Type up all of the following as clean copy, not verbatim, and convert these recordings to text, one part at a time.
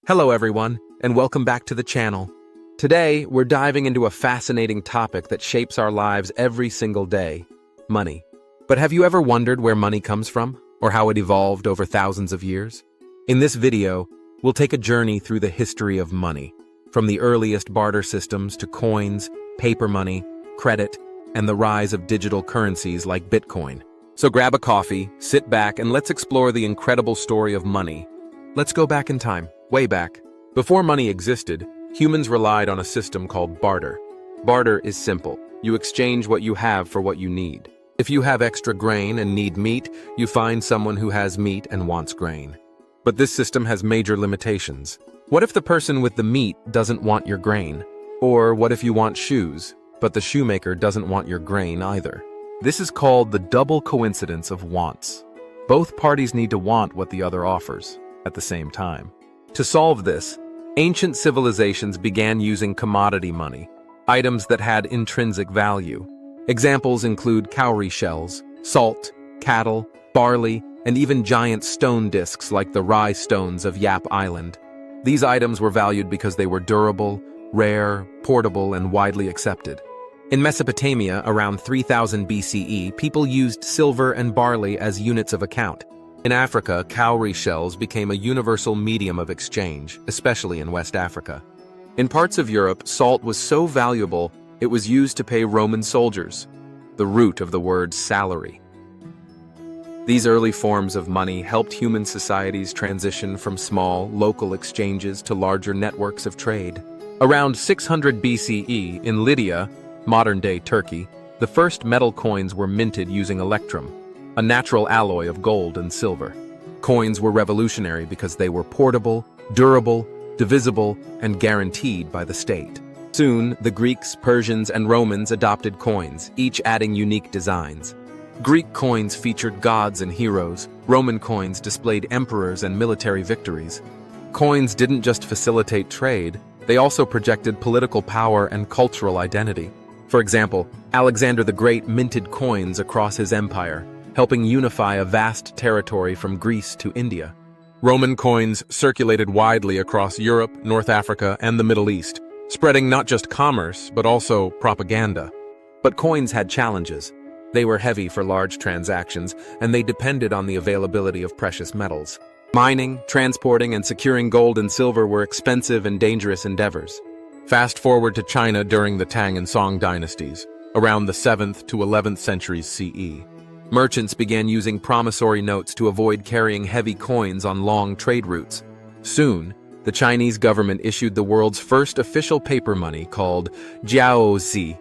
Hello everyone, and welcome back to the channel. Today, we're diving into a fascinating topic that shapes our lives every single day: money. But have you ever wondered where money comes from, or how it evolved over thousands of years? In this video, we'll take a journey through the history of money, from the earliest barter systems to coins, paper money, credit, and the rise of digital currencies like Bitcoin. So grab a coffee, sit back, and let's explore the incredible story of money. Let's go back in time. Way back. Before money existed, humans relied on a system called barter. Barter is simple. You exchange what you have for what you need. If you have extra grain and need meat, you find someone who has meat and wants grain. But this system has major limitations. What if the person with the meat doesn't want your grain? Or what if you want shoes, but the shoemaker doesn't want your grain either? This is called the double coincidence of wants. Both parties need to want what the other offers at the same time. To solve this, ancient civilizations began using commodity money, items that had intrinsic value. Examples include cowrie shells, salt, cattle, barley, and even giant stone discs like the rye stones of Yap Island. These items were valued because they were durable, rare, portable, and widely accepted. In Mesopotamia, around 3000 BCE, people used silver and barley as units of account. In Africa, cowrie shells became a universal medium of exchange, especially in West Africa. In parts of Europe, salt was so valuable, it was used to pay Roman soldiers, the root of the word salary. These early forms of money helped human societies transition from small, local exchanges to larger networks of trade. Around 600 BCE, in Lydia, modern-day Turkey, the first metal coins were minted using electrum, a natural alloy of gold and silver. Coins were revolutionary because they were portable, durable, divisible, and guaranteed by the state. Soon, the Greeks, Persians, and Romans adopted coins, each adding unique designs. Greek coins featured gods and heroes. Roman coins displayed emperors and military victories. Coins didn't just facilitate trade, they also projected political power and cultural identity. For example, Alexander the Great minted coins across his empire, helping unify a vast territory from Greece to India. Roman coins circulated widely across Europe, North Africa, and the Middle East, spreading not just commerce, but also propaganda. But coins had challenges. They were heavy for large transactions, and they depended on the availability of precious metals. Mining, transporting, and securing gold and silver were expensive and dangerous endeavors. Fast forward to China during the Tang and Song dynasties, around the 7th to 11th centuries CE. Merchants began using promissory notes to avoid carrying heavy coins on long trade routes. Soon, the Chinese government issued the world's first official paper money called jiaozi.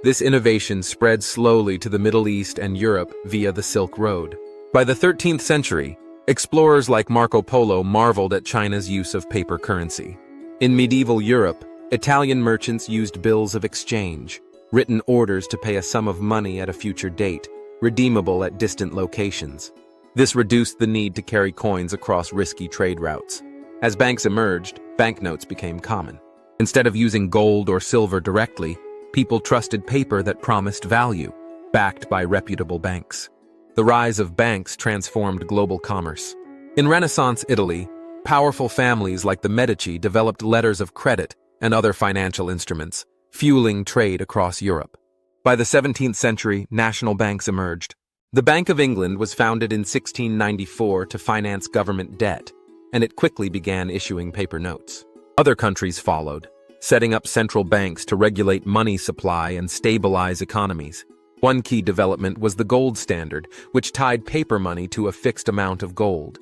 This innovation spread slowly to the Middle East and Europe via the Silk Road. By the 13th century, explorers like Marco Polo marveled at China's use of paper currency. In medieval Europe, Italian merchants used bills of exchange, written orders to pay a sum of money at a future date, redeemable at distant locations. This reduced the need to carry coins across risky trade routes. As banks emerged, banknotes became common. Instead of using gold or silver directly, people trusted paper that promised value, backed by reputable banks. The rise of banks transformed global commerce. In Renaissance Italy, powerful families like the Medici developed letters of credit and other financial instruments, fueling trade across Europe. By the 17th century, national banks emerged. The Bank of England was founded in 1694 to finance government debt, and it quickly began issuing paper notes. Other countries followed, setting up central banks to regulate money supply and stabilize economies. One key development was the gold standard, which tied paper money to a fixed amount of gold.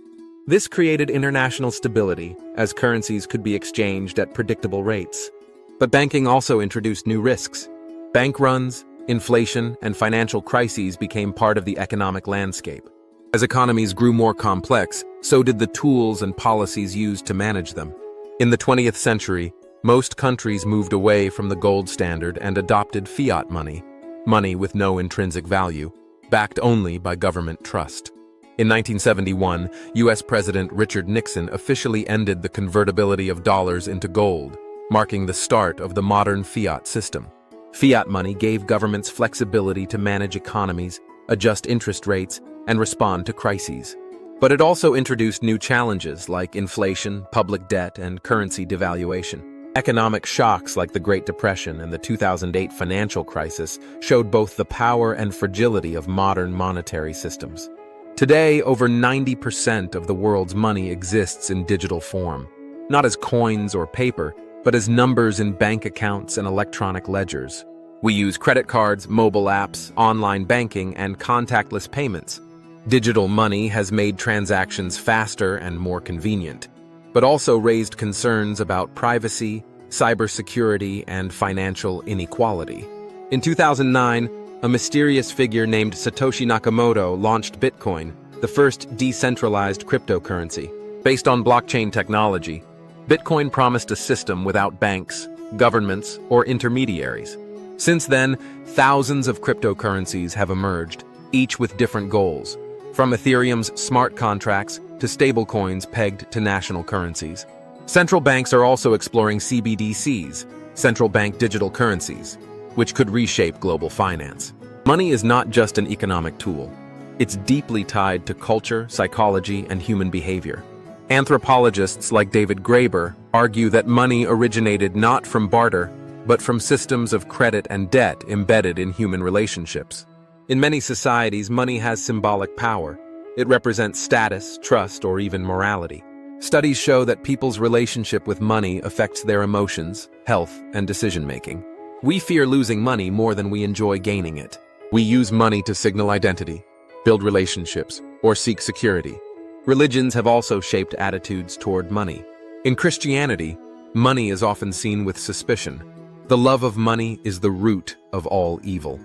This created international stability, as currencies could be exchanged at predictable rates. But banking also introduced new risks. Bank runs, inflation, and financial crises became part of the economic landscape. As economies grew more complex, so did the tools and policies used to manage them. In the 20th century, most countries moved away from the gold standard and adopted fiat money, money with no intrinsic value, backed only by government trust. In 1971, U.S. President Richard Nixon officially ended the convertibility of dollars into gold, marking the start of the modern fiat system. Fiat money gave governments flexibility to manage economies, adjust interest rates, and respond to crises. But it also introduced new challenges like inflation, public debt, and currency devaluation. Economic shocks like the Great Depression and the 2008 financial crisis showed both the power and fragility of modern monetary systems. Today, over 90% of the world's money exists in digital form, not as coins or paper, but as numbers in bank accounts and electronic ledgers. We use credit cards, mobile apps, online banking, and contactless payments. Digital money has made transactions faster and more convenient, but also raised concerns about privacy, cybersecurity, and financial inequality. In 2009, a mysterious figure named Satoshi Nakamoto launched Bitcoin, the first decentralized cryptocurrency. Based on blockchain technology, Bitcoin promised a system without banks, governments, or intermediaries. Since then, thousands of cryptocurrencies have emerged, each with different goals, from Ethereum's smart contracts to stablecoins pegged to national currencies. Central banks are also exploring CBDCs, central bank digital currencies, which could reshape global finance. Money is not just an economic tool. It's deeply tied to culture, psychology, and human behavior. Anthropologists like David Graeber argue that money originated not from barter, but from systems of credit and debt embedded in human relationships. In many societies, money has symbolic power. It represents status, trust, or even morality. Studies show that people's relationship with money affects their emotions, health, and decision-making. We fear losing money more than we enjoy gaining it. We use money to signal identity, build relationships, or seek security. Religions have also shaped attitudes toward money. In Christianity, money is often seen with suspicion. The love of money is the root of all evil.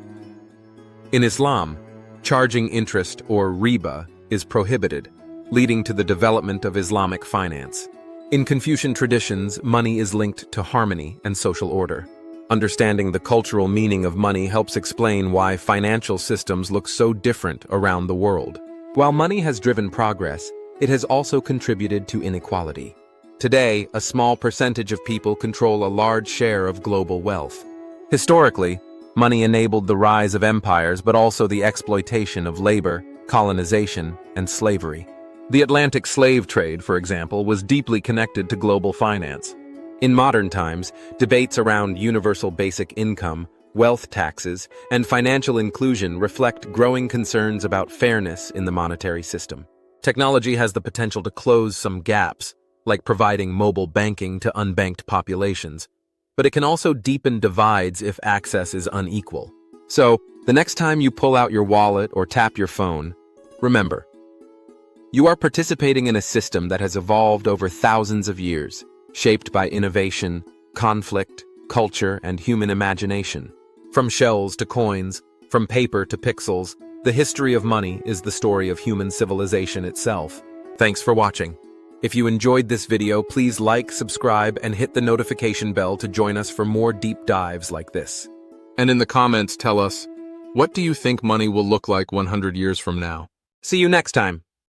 In Islam, charging interest or riba is prohibited, leading to the development of Islamic finance. In Confucian traditions, money is linked to harmony and social order. Understanding the cultural meaning of money helps explain why financial systems look so different around the world. While money has driven progress, it has also contributed to inequality. Today, a small percentage of people control a large share of global wealth. Historically, money enabled the rise of empires, but also the exploitation of labor, colonization, and slavery. The Atlantic slave trade, for example, was deeply connected to global finance. In modern times, debates around universal basic income, wealth taxes, and financial inclusion reflect growing concerns about fairness in the monetary system. Technology has the potential to close some gaps, like providing mobile banking to unbanked populations, but it can also deepen divides if access is unequal. So, the next time you pull out your wallet or tap your phone, remember, you are participating in a system that has evolved over thousands of years, shaped by innovation, conflict, culture, and human imagination. From shells to coins, from paper to pixels, the history of money is the story of human civilization itself. Thanks for watching. If you enjoyed this video, please like, subscribe, and hit the notification bell to join us for more deep dives like this. And in the comments, tell us, what do you think money will look like 100 years from now? See you next time.